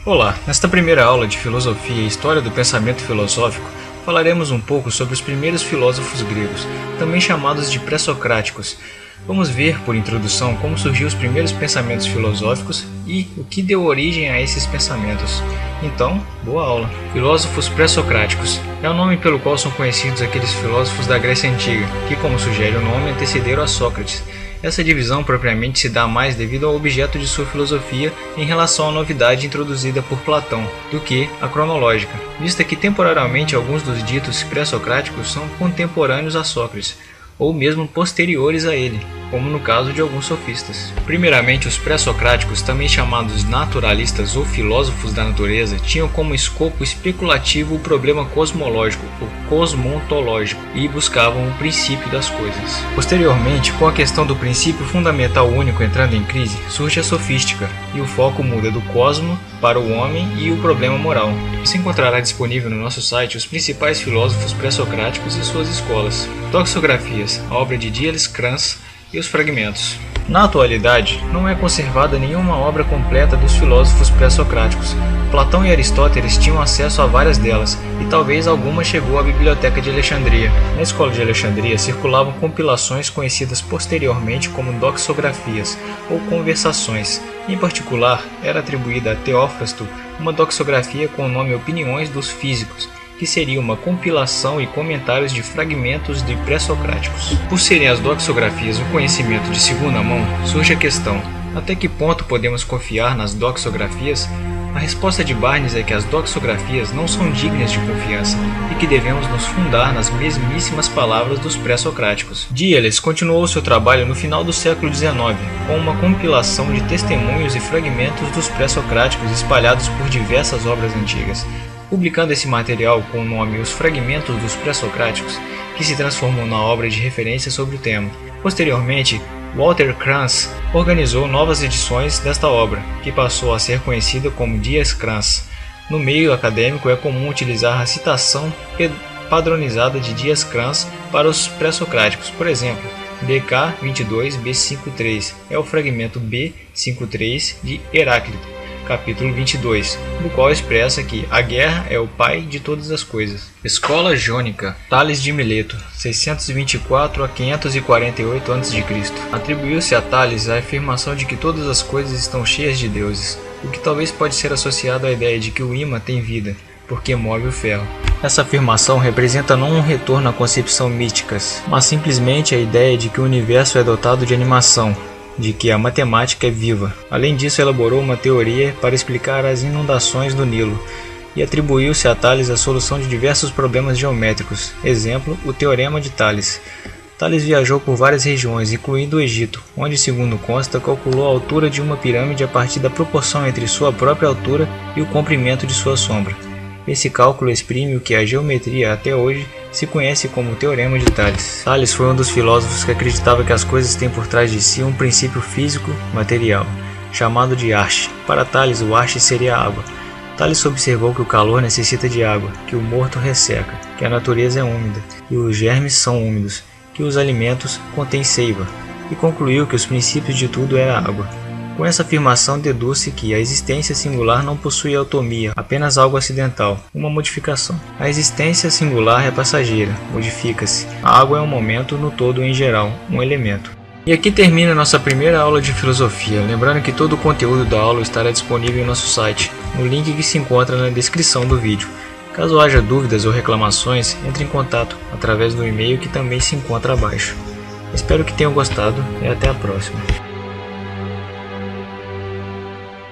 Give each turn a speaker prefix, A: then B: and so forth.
A: Olá, nesta primeira aula de Filosofia e História do Pensamento Filosófico, falaremos um pouco sobre os primeiros filósofos gregos, também chamados de pré-socráticos. Vamos ver, por introdução, como surgiu os primeiros pensamentos filosóficos e o que deu origem a esses pensamentos. Então, boa aula! Filósofos pré-socráticos é o nome pelo qual são conhecidos aqueles filósofos da Grécia Antiga, que, como sugere o nome, antecederam a Sócrates. Essa divisão propriamente se dá mais devido ao objeto de sua filosofia em relação à novidade introduzida por Platão, do que a cronológica, vista que temporariamente alguns dos ditos pré-socráticos são contemporâneos a Sócrates, ou mesmo posteriores a ele, como no caso de alguns sofistas. Primeiramente, os pré-socráticos, também chamados naturalistas ou filósofos da natureza, tinham como escopo especulativo o problema cosmológico ou cosmontológico e buscavam o princípio das coisas. Posteriormente, com a questão do princípio fundamental único entrando em crise, surge a sofística e o foco muda do cosmo para o homem e o problema moral. Você encontrará disponível no nosso site os principais filósofos pré-socráticos e suas escolas. Doxografias, a obra de Diales Crans, e os fragmentos. Na atualidade, não é conservada nenhuma obra completa dos filósofos pré-socráticos. Platão e Aristóteles tinham acesso a várias delas, e talvez alguma chegou à Biblioteca de Alexandria. Na escola de Alexandria circulavam compilações conhecidas posteriormente como doxografias ou conversações. Em particular, era atribuída a Teófrasto uma doxografia com o nome Opiniões dos Físicos, que seria uma compilação e comentários de fragmentos de pré-socráticos. Por serem as doxografias um conhecimento de segunda mão, surge a questão: até que ponto podemos confiar nas doxografias? A resposta de Barnes é que as doxografias não são dignas de confiança e que devemos nos fundar nas mesmíssimas palavras dos pré-socráticos. Diales continuou seu trabalho no final do século XIX, com uma compilação de testemunhos e fragmentos dos pré-socráticos espalhados por diversas obras antigas, publicando esse material com o nome Os Fragmentos dos Pré-Socráticos, que se transformou na obra de referência sobre o tema. Posteriormente, Walter Crans organizou novas edições desta obra, que passou a ser conhecida como Dias Crans. No meio acadêmico é comum utilizar a citação padronizada de Dias Crans para os pré-socráticos. Por exemplo, BK 22 B53 é o fragmento B53 de Heráclito, capítulo 22, no qual expressa que a guerra é o pai de todas as coisas. Escola Jônica, Tales de Mileto, 624 a 548 a.C. Atribuiu-se a Tales a afirmação de que todas as coisas estão cheias de deuses, o que talvez pode ser associado à ideia de que o ímã tem vida, porque move o ferro. Essa afirmação representa não um retorno à concepção míticas, mas simplesmente a ideia de que o universo é dotado de animação, de que a matemática é viva. Além disso, elaborou uma teoria para explicar as inundações do Nilo e atribuiu-se a Tales a solução de diversos problemas geométricos. Exemplo, o Teorema de Tales. Tales viajou por várias regiões, incluindo o Egito, onde, segundo consta, calculou a altura de uma pirâmide a partir da proporção entre sua própria altura e o comprimento de sua sombra. Esse cálculo exprime o que a geometria até hoje se conhece como o Teorema de Tales. Tales foi um dos filósofos que acreditava que as coisas têm por trás de si um princípio físico material, chamado de arche. Para Tales, o arche seria a água. Tales observou que o calor necessita de água, que o morto resseca, que a natureza é úmida e os germes são úmidos, que os alimentos contêm seiva, e concluiu que os princípios de tudo era água. Com essa afirmação deduz-se que a existência singular não possui autonomia, apenas algo acidental, uma modificação. A existência singular é passageira, modifica-se. A água é um momento no todo em geral, um elemento. E aqui termina nossa primeira aula de filosofia, lembrando que todo o conteúdo da aula estará disponível em nosso site, no link que se encontra na descrição do vídeo. Caso haja dúvidas ou reclamações, entre em contato através do e-mail que também se encontra abaixo. Espero que tenham gostado e até a próxima.